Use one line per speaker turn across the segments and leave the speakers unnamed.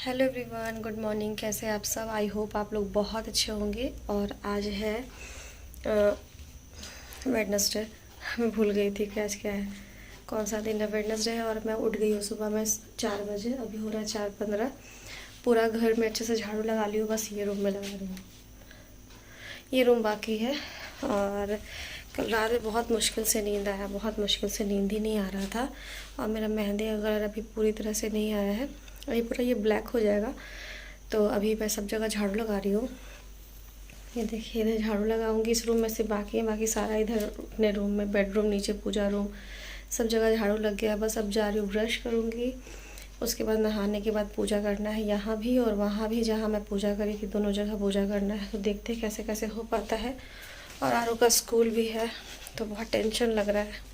Hello everyone, good morning. कैसे हैं आप सब? आई होप आप लोग बहुत अच्छे होंगे। और आज है वेडनेसडे। मैं भूल गई थी कि आज क्या है, कौन सा दिन है। वेडनेसडे है और मैं उठ गई हूँ सुबह में 4 बजे। अभी हो रहा है 4:15। पूरा घर में अच्छे से झाड़ू लगा ली हूँ, बस ये रूम में लगा रही हूँ। ये रूम बाकी है। और कल रात में बहुत मुश्किल से नींद आया, बहुत मुश्किल से नींद ही नहीं आ रहा था। और मेरा मेहंदी अगर अभी पूरी तरह से नहीं आया है, अभी पूरा ये ब्लैक हो जाएगा। तो अभी मैं सब जगह झाड़ू लगा रही हूँ। ये देखिए, इधर झाड़ू लगाऊंगी, इस रूम में से बाकी है, बाकी सारा इधर अपने रूम में, बेडरूम, नीचे पूजा रूम, सब जगह झाड़ू लग गया। बस अब जा रही हूँ, ब्रश करूँगी। उसके बाद नहाने के बाद पूजा करना है, यहाँ भी और वहाँ भी जहाँ मैं पूजा करी थी, दोनों जगह पूजा करना है। तो देखते हैं कैसे कैसे हो पाता है। और आरू का स्कूल भी है, तो बहुत टेंशन लग रहा है।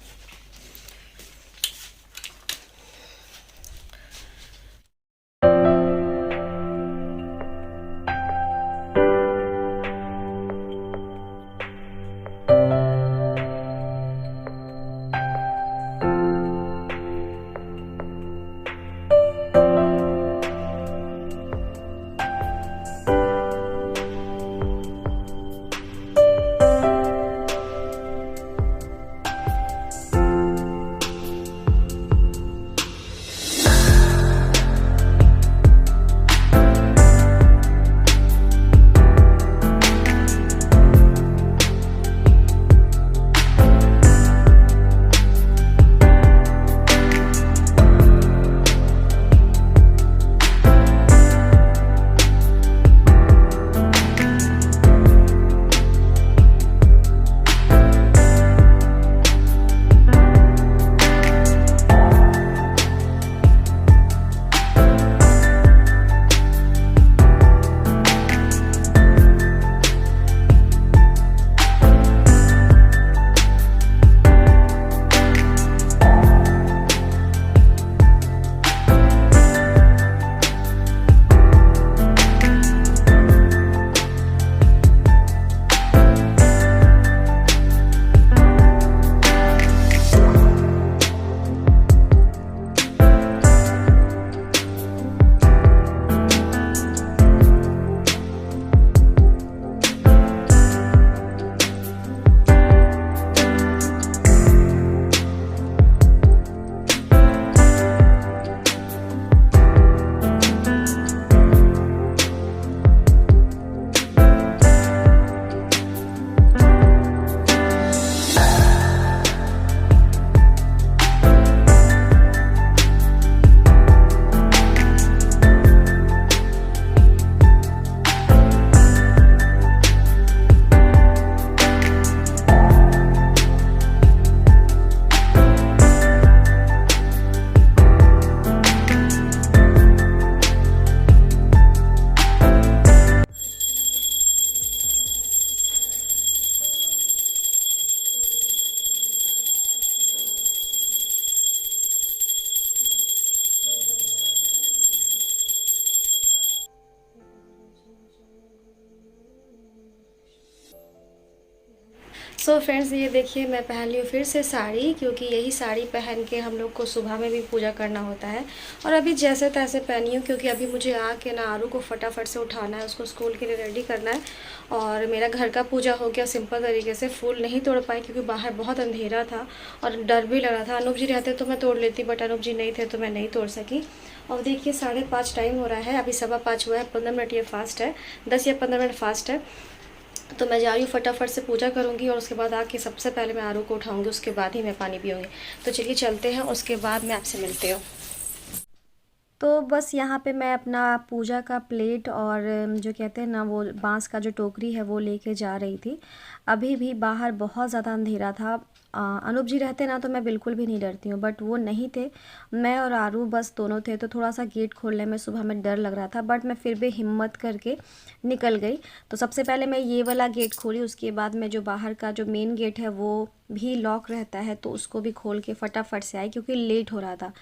सो फ्रेंड्स, ये देखिए, मैं पहन ली हूँ फिर से साड़ी, क्योंकि यही साड़ी पहन के हम लोग को सुबह में भी पूजा करना होता है। और अभी जैसे तैसे पहनी हूँ, क्योंकि अभी मुझे आके ना आरू को फटाफट से उठाना है, उसको स्कूल के लिए रेडी करना है। और मेरा घर का पूजा हो गया सिंपल तरीके से। फूल नहीं तोड़ पाई क्योंकि बाहर बहुत अंधेरा था और डर भी लग रहा था। अनूप जी रहते तो मैं तोड़ लेती, बट अनूप जी नहीं थे तो मैं नहीं तोड़ सकी। और देखिए, 5:30 टाइम हो रहा है, अभी 5:15 हुआ है। 15 मिनट ये फास्ट है, 10 या 15 मिनट फास्ट है। तो मैं जा रही हूँ, फटाफट से पूजा करूँगी और उसके बाद आके सबसे पहले मैं आरू को उठाऊँगी, उसके बाद ही मैं पानी पीऊँगी। तो चलिए चलते हैं, उसके बाद मैं आपसे मिलती हूँ। तो बस यहाँ पे मैं अपना पूजा का प्लेट और जो कहते हैं ना, वो बांस का जो टोकरी है वो लेके जा रही थी। अभी भी बाहर बहुत ज़्यादा अंधेरा था। अनूप जी रहते ना तो मैं बिल्कुल भी नहीं डरती हूँ, बट वो नहीं थे। मैं और आरू बस दोनों थे, तो थोड़ा सा गेट खोलने में सुबह में डर लग रहा था, बट मैं फिर भी हिम्मत करके निकल गई। तो सबसे पहले मैं ये वाला गेट खोली, उसके बाद मैं जो बाहर का जो मेन गेट है वो भी लॉक रहता है, तो उसको भी खोल के फटाफट से आई, क्योंकि लेट हो रहा था।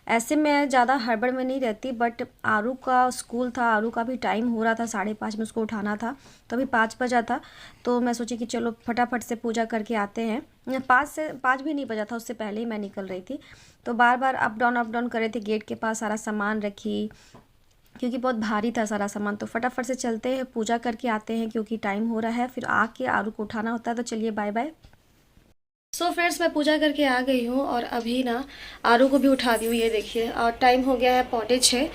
ऐसे मैं ज़्यादा हड़बड़ में नहीं रहती, बट आरू का स्कूल था, आरू का भी टाइम हो रहा था, 5:30 में उसको उठाना था। तो अभी 5 बजा था, तो मैं सोची कि चलो फटाफट से पूजा करके आते हैं। 5 भी नहीं बजा था, उससे पहले ही मैं निकल रही थी। तो बार बार अप डाउन कर रहे थे, गेट के पास सारा सामान रखी, क्योंकि बहुत भारी था सारा सामान। तो फटाफट से चलते हैं, पूजा करके आते हैं क्योंकि टाइम हो रहा है, फिर आके आरू को उठाना होता है। तो चलिए बाय बाय। सो फ्रेंड्स, मैं पूजा करके आ गई हूँ और अभी ना आरू को भी उठा दी हूँ, ये देखिए। और टाइम हो गया है 5:45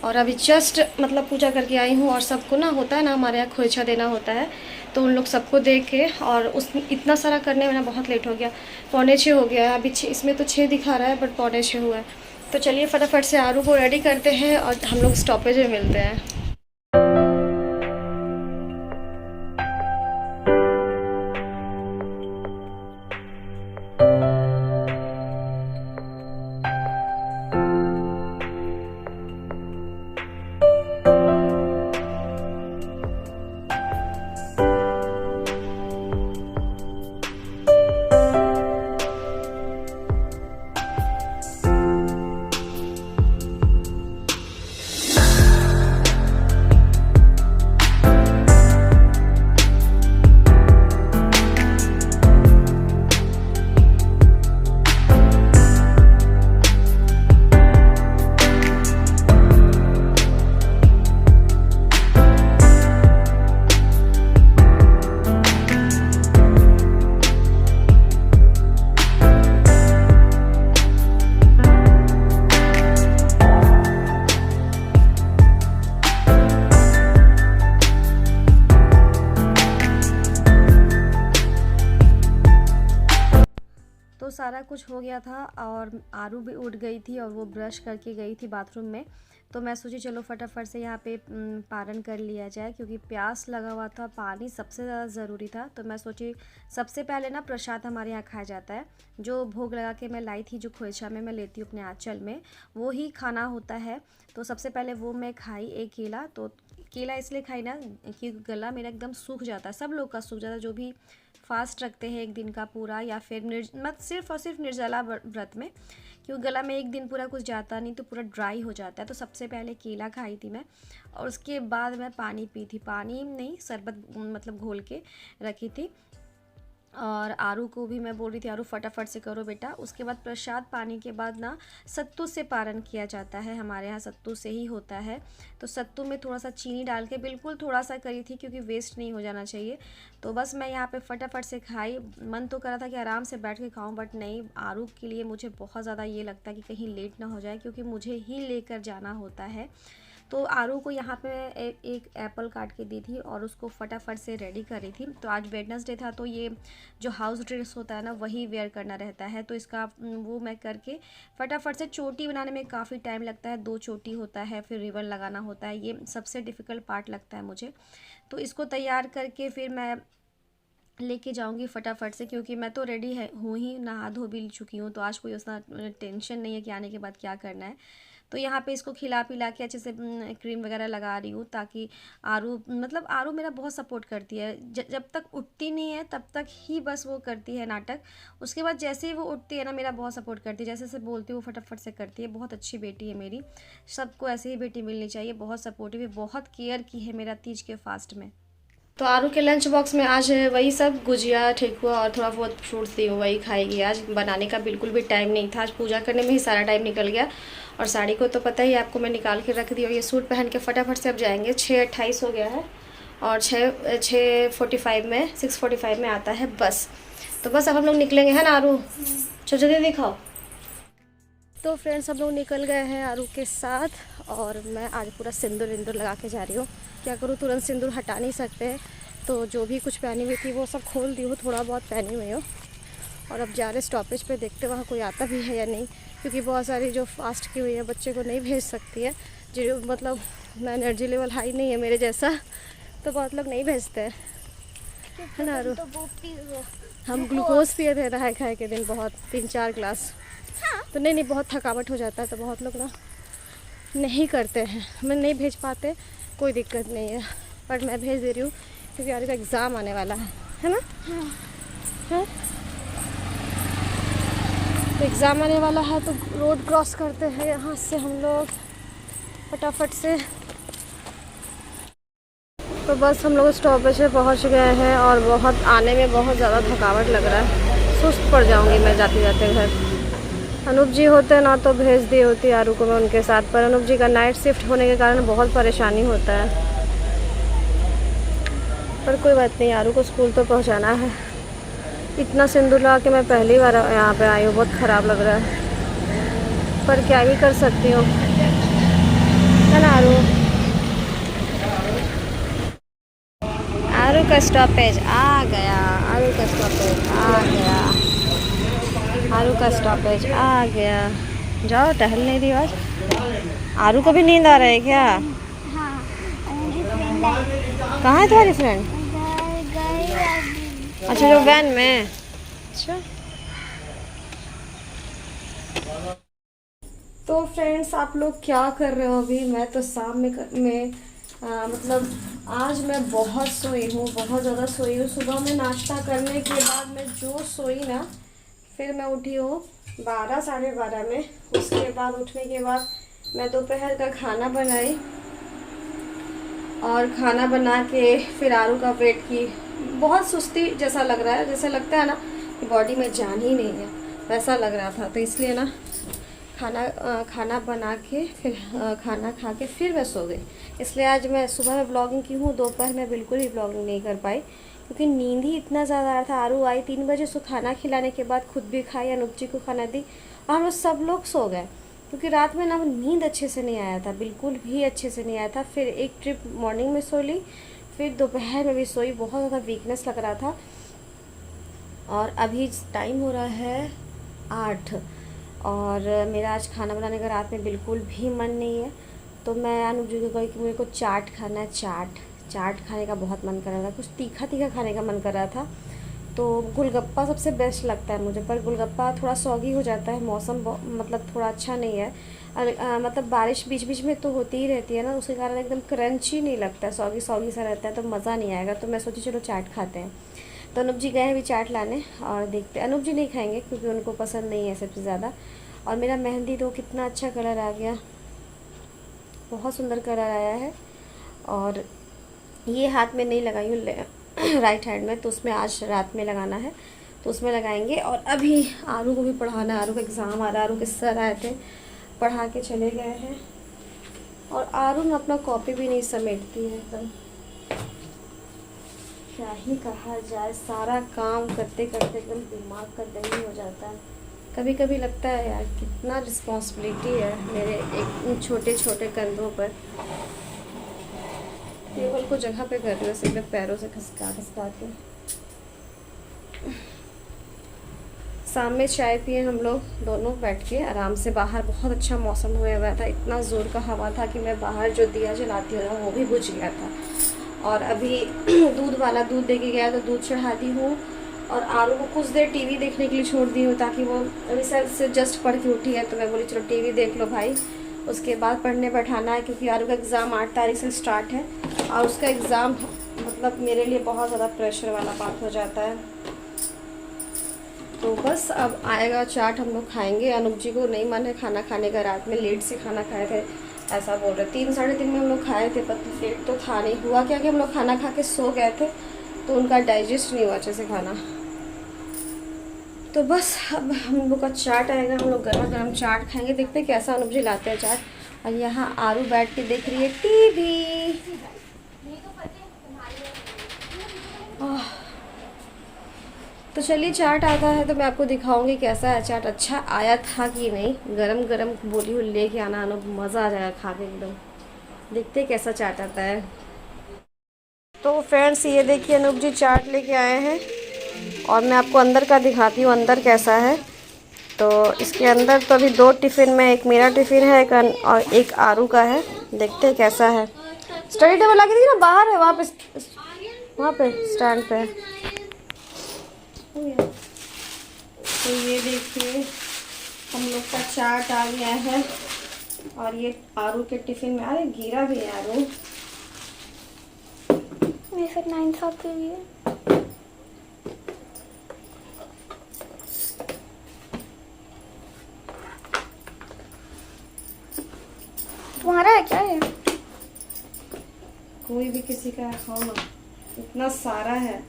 और अभी जस्ट मतलब पूजा करके आई हूँ। और सबको ना होता है ना, हमारे यहाँ खोइछा देना होता है, तो उन लोग सबको दे के और उस इतना सारा करने में ना बहुत लेट हो गया। 5:45 हो गया है अभी। इसमें तो 6 दिखा रहा है बट 5:45 हुआ है। तो चलिए फटाफट से आरू को रेडी करते हैं और हम लोग स्टॉपेज में मिलते हैं। तो सारा कुछ हो गया था और आरू भी उठ गई थी और वो ब्रश करके गई थी बाथरूम में। तो मैं सोची चलो फटाफट से यहाँ पे पारण कर लिया जाए, क्योंकि प्यास लगा हुआ था, पानी सबसे ज़्यादा ज़रूरी था। तो मैं सोची सबसे पहले ना प्रसाद हमारे यहाँ खाया जाता है, जो भोग लगा के मैं लाई थी, जो खोइछा में मैं लेती हूँ अपने आंचल में, वो ही खाना होता है। तो सबसे पहले वो मैं खाई, एक केला। तो केला इसलिए खाई ना कि गला मेरा एकदम सूख जाता है, सब लोग का सूख जाता है जो भी फास्ट रखते हैं एक दिन का पूरा, या फिर मत सिर्फ और सिर्फ निर्जला व्रत में, क्योंकि गला में एक दिन पूरा कुछ जाता नहीं तो पूरा ड्राई हो जाता है। तो सबसे पहले केला खाई थी मैं और उसके बाद मैं पानी पी थी, पानी नहीं शरबत मतलब घोल के रखी थी। और आरू को भी मैं बोल रही थी आरू फटाफट से करो बेटा। उसके बाद प्रसाद पानी के बाद ना सत्तू से पारण किया जाता है, हमारे यहाँ सत्तू से ही होता है। तो सत्तू में थोड़ा सा चीनी डाल के बिल्कुल थोड़ा सा करी थी, क्योंकि वेस्ट नहीं हो जाना चाहिए। तो बस मैं यहाँ पे फटाफट से खाई। मन तो करा था कि आराम से बैठ के खाऊं, बट नहीं, आरू के लिए मुझे बहुत ज़्यादा ये लगता है कि कहीं लेट ना हो जाए, क्योंकि मुझे ही लेकर जाना होता है। तो आरू को यहाँ पे एक एप्पल काट के दी थी और उसको फटाफट से रेडी करी थी। तो आज वेडनेसडे था, तो ये जो हाउस ड्रेस होता है ना वही वेयर करना रहता है। तो इसका वो मैं करके फटाफट से, चोटी बनाने में काफ़ी टाइम लगता है, 2 चोटी होता है, फिर रिबन लगाना होता है, ये सबसे डिफ़िकल्ट पार्ट लगता है मुझे। तो इसको तैयार करके फिर मैं लेके जाऊंगी फटाफट से, क्योंकि मैं तो रेडी है हूँ ही, नहा धो भी चुकी हूँ। तो आज कोई उतना टेंशन नहीं है कि आने के बाद क्या करना है। तो यहाँ पे इसको खिला पिला के अच्छे से क्रीम वगैरह लगा रही हूँ, ताकि आरू मतलब आरू मेरा बहुत सपोर्ट करती है। जब तक उठती नहीं है तब तक ही बस वो करती है नाटक। उसके बाद जैसे ही वो उठती है ना मेरा बहुत सपोर्ट करती है, जैसे जैसे बोलती है वो फटाफट से करती है। बहुत अच्छी बेटी है मेरी, सबको ऐसे ही बेटी मिलनी चाहिए। बहुत सपोर्टिव है, बहुत केयर की है मेरा तीज के फास्ट में। तो आरू के लंच बॉक्स में आज वही सब गुजिया, ठेकुआ और थोड़ा बहुत फ्रूट्स दी हूँ, वही खाएगी। आज बनाने का बिल्कुल भी टाइम नहीं था, आज पूजा करने में ही सारा टाइम निकल गया। और साड़ी को तो पता ही आपको मैं निकाल के रख दी, और ये सूट पहन के फटाफट से अब जाएंगे। 6:28 हो गया है और 6:45 में आता है बस। तो बस अब हम लोग निकलेंगे, है ना आरू? चलो जल्दी दिखाओ। तो फ्रेंड्स, हम लोग निकल गए हैं आरू के साथ, और मैं आज पूरा सिंदूर विंदूर लगा के जा रही हूँ। क्या करूँ, तुरंत सिंदूर हटा नहीं सकते, तो जो भी कुछ पहनी हुई थी वो सब खोल दी हूँ, थोड़ा बहुत पहनी हुई हूँ। और अब जा रहे स्टॉपेज पे, देखते वहाँ कोई आता भी है या नहीं, क्योंकि बहुत सारी जो फास्ट की हुई है बच्चे को नहीं भेज सकती है, जो मतलब एनर्जी लेवल हाई नहीं है मेरे जैसा, तो बहुत लोग नहीं भेजते हैं, है ना आरू? हम ग्लूकोज पिए थे नहाए खाए के दिन, बहुत 3-4 ग्लास। तो नहीं बहुत थकावट हो जाता है, तो बहुत लोग ना नहीं करते हैं, मैं नहीं भेज पाते, कोई दिक्कत नहीं है, पर मैं भेज दे रही हूँ क्योंकि आगे का एग्ज़ाम आने वाला है ना? हाँ। तो एग्ज़ाम आने वाला है, तो रोड क्रॉस करते हैं यहाँ से हम लोग फटाफट से। तो बस हम लोग स्टॉपेज पे पहुँच गए हैं, और बहुत आने में बहुत ज़्यादा थकावट लग रहा है, सुस्त पड़ जाऊँगी मैं जाते जाते घर। अनूप जी होते ना तो भेज दी होती आरू को मैं उनके साथ, पर अनूप जी का नाइट शिफ्ट होने के कारण बहुत परेशानी होता है। पर कोई बात नहीं, आरू को स्कूल तो पहुंचाना है। इतना सिंदूर लगा के मैं पहली बार यहाँ पे आई हूँ, बहुत ख़राब लग रहा है, पर क्या भी कर सकती हूँ, है ना आरू। आरू का स्टॉपेज आ गया, आरू का स्टॉपेज आ गया, आरू का स्टॉपेज आ गया। जाओ, टहल नहीं रही आज। आरू को भी नींद आ रहा है क्या?
हाँ,
कहाँ है तुम्हारी फ्रेंड? अच्छा, जो वैन में। अच्छा, तो फ्रेंड्स आप लोग क्या कर रहे हो अभी? मैं तो शाम में मतलब आज मैं बहुत सोई हूँ, बहुत ज़्यादा सोई हूँ। सुबह में नाश्ता करने के बाद मैं जो सोई ना, फिर मैं उठी हूँ 12 साढ़े 12 में। उसके बाद उठने के बाद मैं दोपहर का खाना बनाई, और खाना बना के फिर आरू का वेट की। बहुत सुस्ती जैसा लग रहा है, जैसे लगता है ना कि बॉडी में जान ही नहीं है, वैसा लग रहा था। तो इसलिए ना खाना बना के फिर खाना खा के फिर मैं सो गई। इसलिए आज मैं सुबह में ब्लॉगिंग की हूँ, दोपहर में बिल्कुल ही ब्लॉगिंग नहीं कर पाई क्योंकि नींद ही इतना ज़्यादा आ रहा था। आरू आई 3 बजे, सो खाना खिलाने के बाद खुद भी खाई, अनूप जी को खाना दी, और हम लोग सब लोग सो गए क्योंकि रात में ना नींद अच्छे से नहीं आया था, बिल्कुल भी अच्छे से नहीं आया था। फिर एक ट्रिप मॉर्निंग में सो ली, फिर दोपहर में भी सोई, बहुत ज़्यादा वीकनेस लग रहा था। और अभी टाइम हो रहा है 8, और मेरा आज खाना बनाने का रात में बिल्कुल भी मन नहीं है। तो मैं अनुज जी को कही कि मेरे को चाट खाना है, चाट खाने का बहुत मन कर रहा था, कुछ तीखा तीखा खाने का मन कर रहा था। तो गोलगप्पा सबसे बेस्ट लगता है मुझे, पर गोलगप्पा थोड़ा सॉगी हो जाता है, मौसम मतलब थोड़ा अच्छा नहीं है। मतलब बारिश बीच बीच में तो होती ही रहती है ना, उसके कारण एकदम क्रंची नहीं लगता है, सॉगी सॉगी सा रहता है, तो मज़ा नहीं आएगा। तो मैं सोची चलो चाट खाते हैं। तो अनूप जी गए हैं अभी चाट लाने, और देखते। अनूप जी नहीं खाएंगे क्योंकि उनको पसंद नहीं है सबसे ज़्यादा। और मेरा मेहंदी तो कितना अच्छा कलर आ गया, बहुत सुंदर कलर आया है। और ये हाथ में नहीं लगाई हूँ, राइट हैंड में, तो उसमें आज रात में लगाना है, तो उसमें लगाएंगे। और अभी आरू को भी पढ़ाना है, आरू का एग्ज़ाम आ रहा है, आरू के सर आए थे, पढ़ा के चले गए हैं। और आरू ने अपना कॉपी भी नहीं समेटती है एकदम, क्या ही कहा जाए, सारा काम करते करते एकदम दिमाग का दही हो जाता है। कभी कभी लगता है यार कितना रिस्पॉन्सिबिलिटी है मेरे एक छोटे छोटे कंधों पर। टेबल को जगह पे कर रही हूँ सिर्फ पैरों से खसका खसका के। शाम में चाय पिए हम लोग दोनों बैठ के आराम से, बाहर बहुत अच्छा मौसम हुआ हुआ था, इतना ज़ोर का हवा था कि मैं बाहर जो दिया जलाती हूँ ना वो भी बुझ गया था। और अभी दूध वाला दूध दे के गया तो दूध चढ़ा दी हूँ, और आरू को कुछ देर टीवी देखने के लिए छोड़ दी हूँ, ताकि वो अभी सर से जस्ट पढ़ के उठी है, तो मैं बोली चलो टीवी देख लो भाई, उसके बाद पढ़ने बैठाना है, क्योंकि आरू का एग्ज़ाम 8 तारीख से स्टार्ट है। और उसका एग्ज़ाम मतलब मेरे लिए बहुत ज़्यादा प्रेशर वाला बात हो जाता है। तो बस अब आएगा चाट, हम लोग खाएंगे। अनूप जी को नहीं मन है खाना खाने का, रात में लेट से खाना खाए थे ऐसा बोल रहे। 3 साढ़े 3 में हम लोग खाए थे, पर लेट तो था नहीं। हुआ क्या कि हम लोग खाना खा के सो गए थे, तो उनका डाइजेस्ट नहीं हुआ अच्छे से खाना। तो बस अब हम लोग का चाट आएगा, हम लोग गर्मा गर्म चाट खाएंगे, देखते हैं कैसा अनूप जी लाते हैं चाट। और यहाँ आरू बैठ के देख रही है टीवी। तो चलिए चाट आता है तो मैं आपको दिखाऊंगी कैसा है चाट, अच्छा आया था कि नहीं। गरम गरम बोली हुई लेके आना अनूप, मज़ा आ जाएगा खा के एकदम। देखते हैं कैसा चाट आता है। तो फ्रेंड्स ये देखिए अनूप जी चाट लेके आए हैं, और मैं आपको अंदर का दिखाती हूँ अंदर कैसा है। तो इसके अंदर तो अभी 2 टिफ़िन में, एक मेरा टिफ़िन है और एक आरू का है। देखते हैं कैसा है। स्टडी टेबल ला के देखिए ना, बाहर है, वहाँ पे स्टैंड पे। तो ये देखिए हम लोग का चाट आ गया है, और ये आरू के टिफ़िन में। अरे गिरा भी है आरू,
मेरे साथ 9 साल के लिए। तुम्हारा है क्या ये?
कोई भी किसी का है, खाओ ना, इतना सारा है।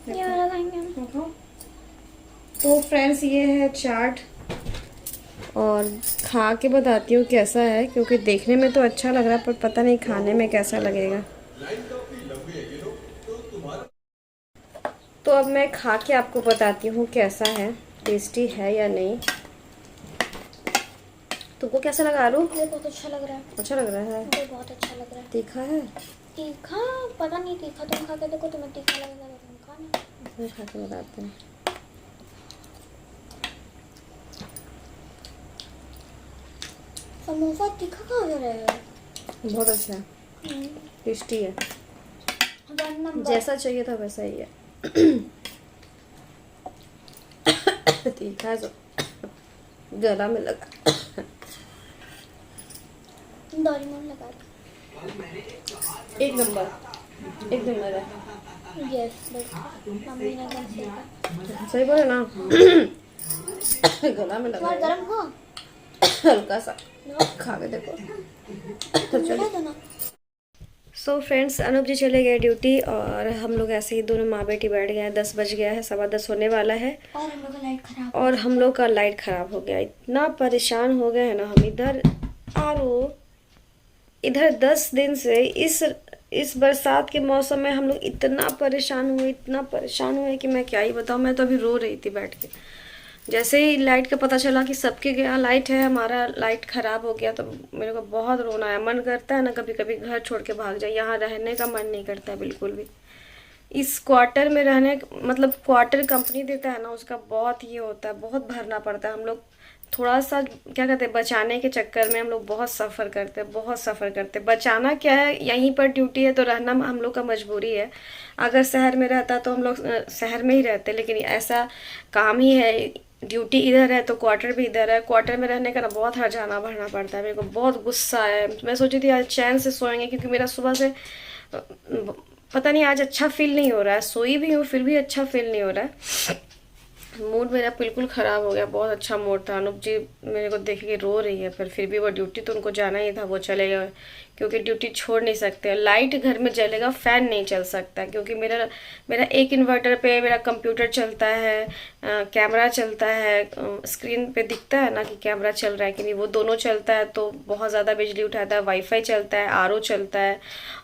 ये वाला खाएंगे हम।
तो फ्रेंड्स ये है चाट, और खा के बताती हूँ कैसा है, क्योंकि देखने में तो अच्छा लग रहा है पर पता नहीं खाने में कैसा लगेगा। तो अब मैं खा के आपको बताती हूँ कैसा है, टेस्टी है या नहीं। तुमको कैसा लगा आलू?
मुझे बहुत अच्छा लग रहा है।
अच्छा लग रहा है?
मुझे बहुत अच्छा लग रहा है।
तीखा है?
तीखा पता नहीं, तीखा तुम खा के देखो, तुम्हें तीखा लगेगा तो तुम खाना।
इसमें खा के बताते हैं।
समोसा तीखा कहाँ से रहेगा?
बहुत अच्छा है, टेस्टी है,
1 नंबर।
जैसा चाहिए था वैसा ही है। तीखा है तो गला में लगा।
डोरेमोन लगा दो।
एक नंबर, एक नंबर है।
यस मम्मी ने एकदम सही कहा।
सही बोले ना। गला में लगा
तुम्हारा
है।
गरम हो?
हल्का सा
नो,
खा के देखो।
तुम मिला दो ना।
सो फ्रेंड्स, अनूप जी चले गए ड्यूटी और हम लोग ऐसे ही दोनों माँ बेटी बैठ गए हैं। 10 बज गया है, 10:15 होने वाला है
और हम लोग का लाइट खराब।
और हम लोग का लाइट ख़राब हो गया। इतना परेशान हो गए हैं ना हम इधर। इधर 10 दिन से इस बरसात के मौसम में हम लोग इतना परेशान हुए कि मैं क्या ही बताऊँ। मैं तो अभी रो रही थी बैठ के। जैसे ही लाइट का पता चला कि सबके यहाँ लाइट है, हमारा लाइट ख़राब हो गया, तो मेरे को बहुत रोना आया। मन करता है ना कभी कभी घर छोड़ के भाग जाए, यहाँ रहने का मन नहीं करता है बिल्कुल भी। इस क्वार्टर में रहने, मतलब क्वार्टर कंपनी देता है ना, उसका बहुत ये होता है, बहुत भरना पड़ता है। हम लोग थोड़ा सा क्या कहते हैं, बचाने के चक्कर में हम लोग बहुत सफ़र करते हैं, बहुत सफ़र करते हैं। बचाना क्या है, यहीं पर ड्यूटी है तो रहना हम लोग का मजबूरी है। अगर शहर में रहता तो हम लोग शहर में ही रहते, लेकिन ऐसा काम ही है, ड्यूटी इधर है तो क्वार्टर भी इधर है। क्वार्टर में रहने का ना बहुत हर्जाना भरना पड़ता है। मेरे को बहुत गुस्सा है। मैं सोची थी आज चैन से सोएंगे, क्योंकि मेरा सुबह से पता नहीं आज अच्छा फील नहीं हो रहा है। सोई भी हूँ फिर भी अच्छा फील नहीं हो रहा है। मूड मेरा बिल्कुल ख़राब हो गया। बहुत अच्छा मूड था। अनूप जी मेरे को देख के रो रही है, फिर भी वो ड्यूटी तो उनको जाना ही था, वो चले गए क्योंकि ड्यूटी छोड़ नहीं सकते। लाइट घर में जलेगा, फ़ैन नहीं चल सकता, क्योंकि मेरा मेरा एक इन्वर्टर पे मेरा कंप्यूटर चलता है, कैमरा चलता है, स्क्रीन पे दिखता है ना कि कैमरा चल रहा है कि नहीं, वो दोनों चलता है तो बहुत ज़्यादा बिजली उठाता है। वाईफाई चलता है, आरओ चलता है,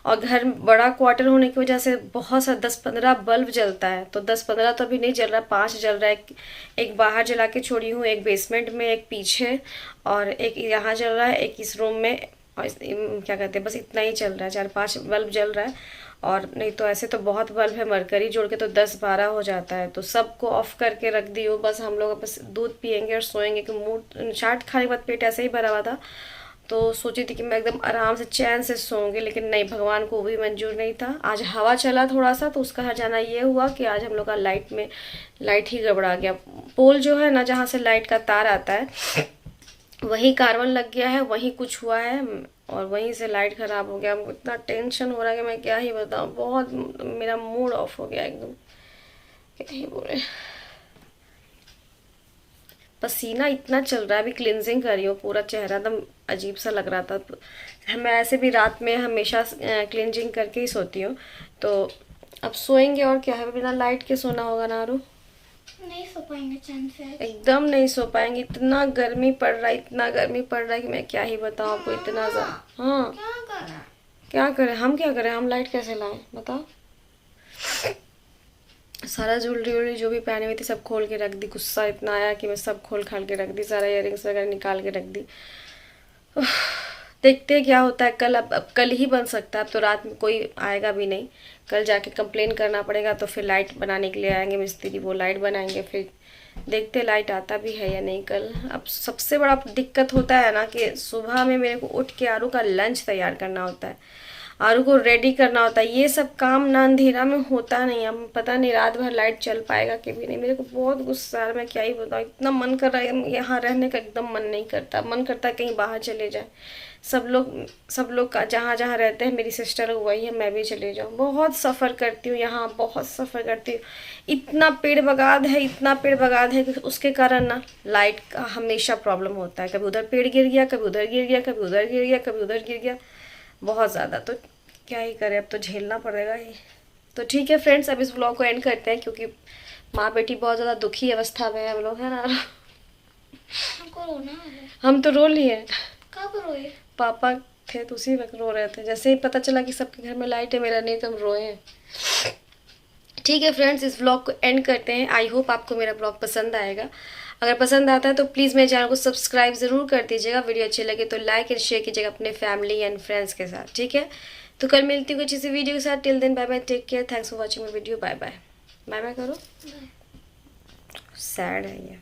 और घर बड़ा क्वार्टर होने की वजह से बहुत सा 10-15 बल्ब जलता है। तो 10-15 तो अभी नहीं जल रहा, 5 जल रहा है। एक बाहर जला के छोड़ी हूँ, एक बेसमेंट में, एक पीछे, और एक यहाँ जल रहा है, एक इस रूम में, और क्या कहते हैं, बस इतना ही चल रहा है। 4-5 बल्ब जल रहा है, और नहीं तो ऐसे तो बहुत बल्ब है, मरकरी जोड़ के तो 10-12 हो जाता है। तो सबको ऑफ करके रख दी हूँ। बस हम लोग बस दूध पियेंगे और सोएंगे, कि मूड चाट खाने के बाद पेट ऐसे ही भरा हुआ था। तो सोची थी कि मैं एकदम आराम से चैन से सोऊंगी, लेकिन नहीं, भगवान को भी मंजूर नहीं था। आज हवा चला थोड़ा सा, तो उसका हर्जाना ये हुआ कि आज हम लोग का लाइट ही गड़बड़ा गया। पोल जो है ना, जहाँ से लाइट का तार आता है, वहीं कार्बन लग गया है, वहीं कुछ हुआ है, और वहीं से लाइट ख़राब हो गया। हमको इतना टेंशन हो रहा है कि मैं क्या ही बताऊँ। बहुत मेरा मूड ऑफ हो गया एकदम, क्या ही बोले। पसीना इतना चल रहा है। अभी क्लिनजिंग कर रही हूँ, पूरा चेहरा एकदम अजीब सा लग रहा था। मैं ऐसे भी रात में हमेशा क्लिनजिंग करके ही सोती हूँ। तो अब सोएंगे, और क्या है, बिना लाइट के सोना होगा ना आरू।
नहीं सो पाएंगे चैन से।
एकदम नहीं सो पाएंगे। इतना गर्मी पड़ रहा है, इतना गर्मी पड़ रहा है कि मैं क्या ही बताऊँ आपको, इतना ज़्यादा। हाँ,
क्या कर रहा है?
क्या करें हम, क्या करें हम, लाइट कैसे लाएं बताओ। सारा ज्वेलरी वुलरी जो भी पहनी हुई थी सब खोल के रख दी। गुस्सा इतना आया कि मैं सब खोल खाल के रख दी, सारा इयररिंग्स वगैरह निकाल के रख दी। देखते हैं क्या होता है कल। अब कल ही बन सकता है, अब तो रात में कोई आएगा भी नहीं। कल जाके कंप्लेन करना पड़ेगा, तो फिर लाइट बनाने के लिए आएंगे मिस्त्री, वो लाइट बनाएंगे। फिर देखते लाइट आता भी है या नहीं कल। अब सबसे बड़ा दिक्कत होता है ना कि सुबह में मेरे को उठ के आरू का लंच तैयार करना होता है, आरू को रेडी करना होता है। ये सब काम ना अंधेरा में होता नहीं। अब पता नहीं रात भर लाइट चल पाएगा कि भी नहीं। मेरे को बहुत गुस्सा आ रहा है, मैं क्या ही बताऊँ। इतना मन कर रहा है, यहाँ रहने का एकदम मन नहीं करता। मन करता है कहीं बाहर चले जाए। सब लोग का जहाँ जहाँ रहते हैं, मेरी सिस्टर वही है, मैं भी चले जाऊँ। बहुत सफ़र करती हूँ यहाँ, बहुत सफ़र करती हूँ। इतना पेड़ बगाद है, इतना पेड़ बगाद है कि उसके कारण ना लाइट का हमेशा प्रॉब्लम होता है। कभी उधर पेड़ गिर गया, कभी उधर गिर गया, कभी उधर गिर गया, कभी उधर गिर गया, बहुत ज़्यादा। तो क्या ही करें, अब तो झेलना पड़ेगा ही। तो ठीक है फ्रेंड्स, अब इस ब्लॉग को एंड करते हैं, क्योंकि माँ बेटी बहुत ज़्यादा दुखी अवस्था में है हम लोग, है ना।
हमको रोना है।
हम तो रो लिए।
कब रोए?
पापा थे तो उसी वक्त रो रहे थे, जैसे ही पता चला कि सबके घर में लाइट है, मेरा नहीं, तो हम रोए। ठीक है फ्रेंड्स, इस व्लॉग को एंड करते हैं। आई होप आपको मेरा व्लॉग पसंद आएगा। अगर पसंद आता है तो प्लीज़ मेरे चैनल को सब्सक्राइब ज़रूर कर दीजिएगा। वीडियो अच्छे लगे तो लाइक एंड शेयर कीजिएगा अपने फैमिली एंड फ्रेंड्स के साथ। ठीक है, तो कल मिलती हूँ अच्छी सी वीडियो के साथ। Till then bye bye, take care, thanks for watching my video. Bye bye. Bye bye करो। सैड है ये।